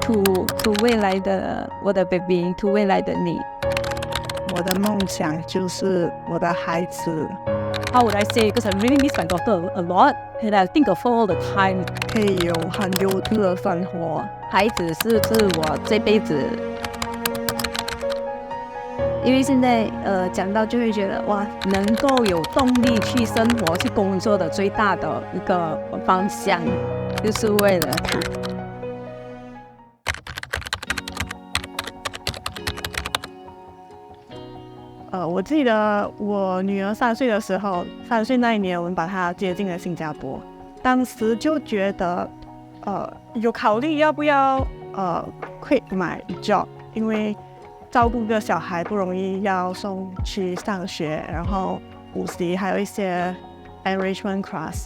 to 未来的我的 baby to 未来的你。我的梦想就是我的孩子。How would I say? Because I really miss my daughter a lot, and I think of her all the time. 可以有很优质的生活。孩子是我这辈子。因为现在讲到就会觉得哇，能够有动力去生活、去工作的最大的一个方向，就是为了他。我记得我女儿3岁的时候，3岁那一年，我们把她接进了新加坡。当时就觉得，有考虑要不要quit my job， 因为照顾个小孩不容易，要送去上学，然后补习，还有一些 enrichment class。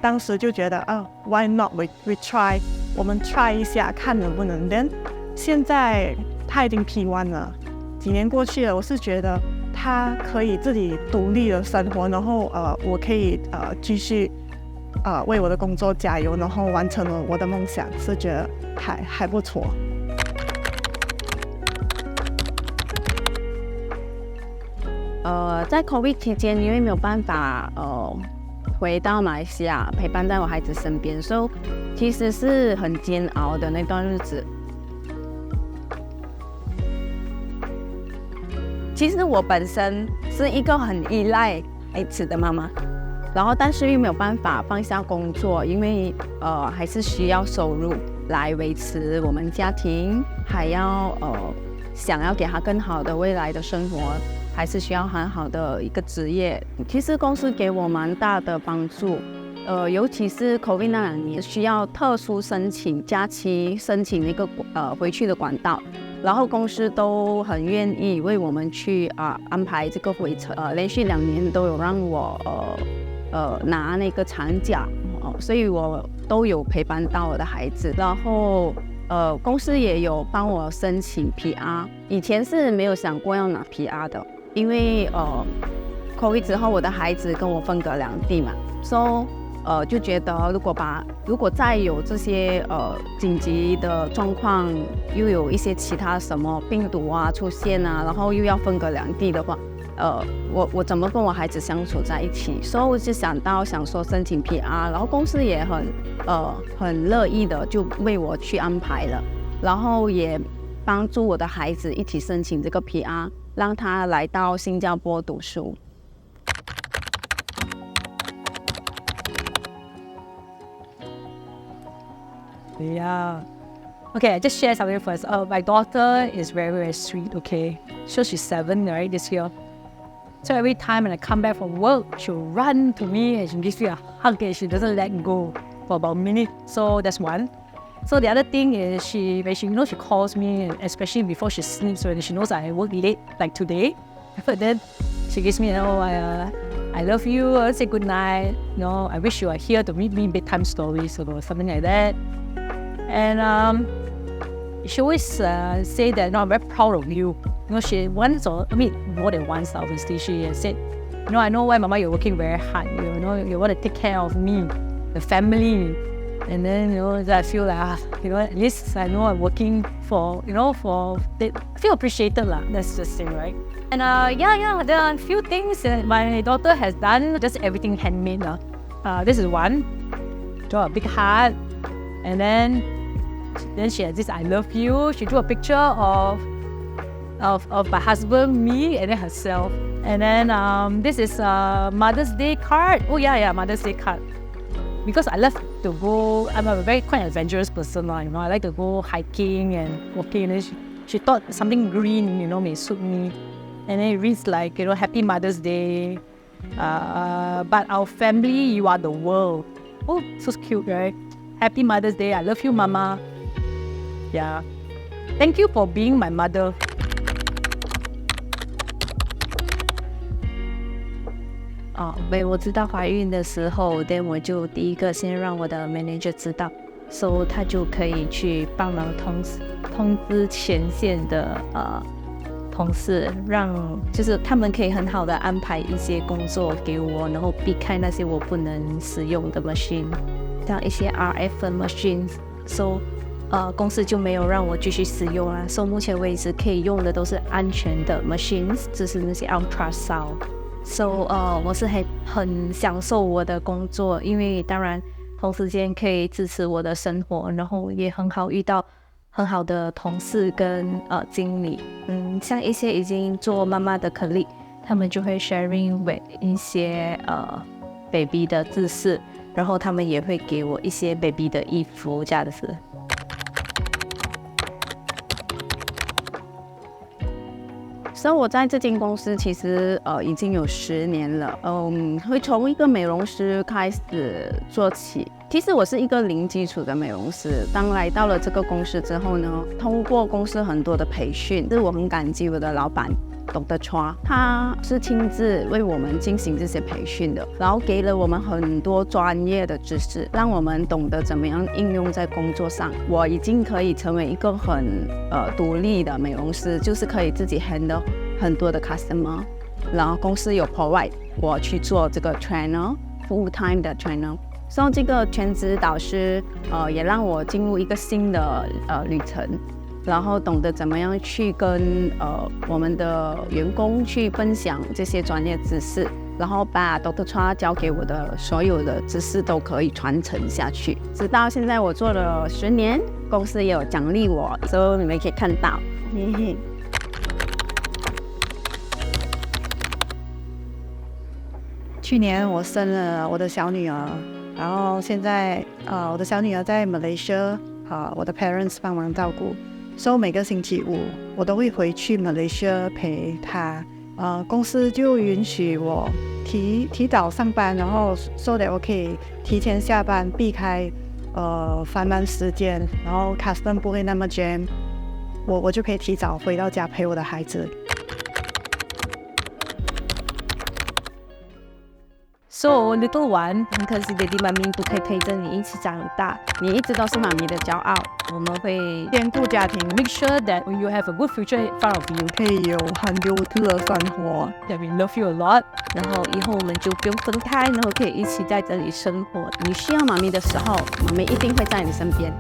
当时就觉得why not we try， 我们 try 一下，看能不能。Then 现在他已经 P1 了。几年过去了，我是觉得他可以自己独立的生活，然后我可以继续为我的工作加油，然后完成了我的梦想，是觉得还不错。在 COVID 期间，因为没有办法回到马来西亚陪伴在我孩子身边，所以其实是很煎熬的那段日子。其实我本身是一个很依赖孩子的妈妈，然后但是又没有办法放下工作，因为还是需要收入来维持我们家庭，还要想要给他更好的未来的生活，还是需要很好的一个职业。其实公司给我蛮大的帮助，尤其是 COVID 那2年需要特殊申请假期，申请一个回去的管道。然后公司都很愿意为我们去安排这个回程，连续2年都有让我拿那个产假，所以我都有陪伴到我的孩子。然后公司也有帮我申请 PR， 以前是没有想过要拿 PR 的，因为COVID 之后我的孩子跟我分隔两地嘛，所以就觉得如果再有这些紧急的状况，又有一些其他什么病毒出现然后又要分隔两地的话，我怎么跟我孩子相处在一起？所以我就想说申请 PR， 然后公司也很乐意的就为我去安排了，然后也帮助我的孩子一起申请这个 PR， 让他来到新加坡读书。Yeah. Okay, I just share something first. My daughter is very, very sweet, okay? So she's 7, right, this year. So every time when I come back from work, she'll run to me and she'll give me a hug and she doesn't let go for about a minute. So that's one. So the other thing is when she calls me, especially before she sleeps, when she knows I work late, like today. But then she gives me, I love you, say good night. I wish you are here to meet me in bedtime stories or something like that. And she always say that, I'm very proud of you. She once, more than once, obviously, she has said, I know why, Mama, you're working very hard. You want to take care of me, the family. And then, I feel like, at least I know I'm working for, I feel appreciated lah. That's just thing, right? And there are a few things that my daughter has done, just everything handmade. This is one, draw a big heart. And then she has this I love you. She drew a picture of my husband, me, and then herself. And then this is a Mother's Day card. Oh yeah, Mother's Day card. Because I love to go, I'm a quite adventurous person. I like to go hiking and walking. And she thought something green, may suit me. And then it reads like, Happy Mother's Day. But our family, you are the world. Oh, so cute, right? Happy Mother's Day. I love you, Mama. Yeah. Thank you for being my mother. When 我知道怀孕的时候 then 我就第一个先让我的 manager 知道 so 他就可以去帮忙通知前线的同事，就是他们可以很好的安排一些工作给我，然后避开那些我不能使用的 machine， 像一些 RF machines。So 公司就没有让我继续使用啦。所以目前为止可以用的都是安全的 machines， 就是那些 ultrasound。So 我是很享受我的工作，因为当然同时间可以支持我的生活，然后也很好遇到很好的同事跟经理。像一些已经做妈妈的 colleague， 他们就会 sharing with 一些baby 的知识，然后他们也会给我一些 baby 的衣服这样子。所以我在这间公司其实已经有10年了，会从一个美容师开始做起。其实我是一个零基础的美容师，当来到了这个公司之后呢，通过公司很多的培训，是我很感激我的老板Dr. Chua， 他是亲自为我们进行这些培训的，然后给了我们很多专业的知识，让我们懂得怎么样应用在工作上。我已经可以成为一个很独立的美容师，就是可以自己 handle 很多的 customer， 然后公司有 provide 我去做这个 trainer full time 的 trainer。所以这个全职导师也让我进入一个新的旅程。然后懂得怎么样去跟我们的员工去分享这些专业知识，然后把 Dr. Chua 教给我的所有的知识都可以传承下去。直到现在我做了10年，公司也有奖励我，所以你们可以看到。去年我生了我的小女儿，然后现在我的小女儿在 Malaysia， 我的 parents 帮忙照顾。所以每个星期五我都会回去 Malaysia 陪她。公司就允许我提早上班，然后 so that 我可以提前下班，避开繁忙时间，然后 custom 不会那么 jam， 我就可以提早回到家陪我的孩子。So little one， 很可惜爹地妈咪不可以陪着你一起长大，你一直都是妈咪的骄傲。我们会兼顾家庭 make sure that you have a good future in front of you， 可以有很优质的生活。that we love you a lot， 然后以后我们就不用分开，然后可以一起在这里生活。你需要妈咪的时候，妈咪一定会在你身边。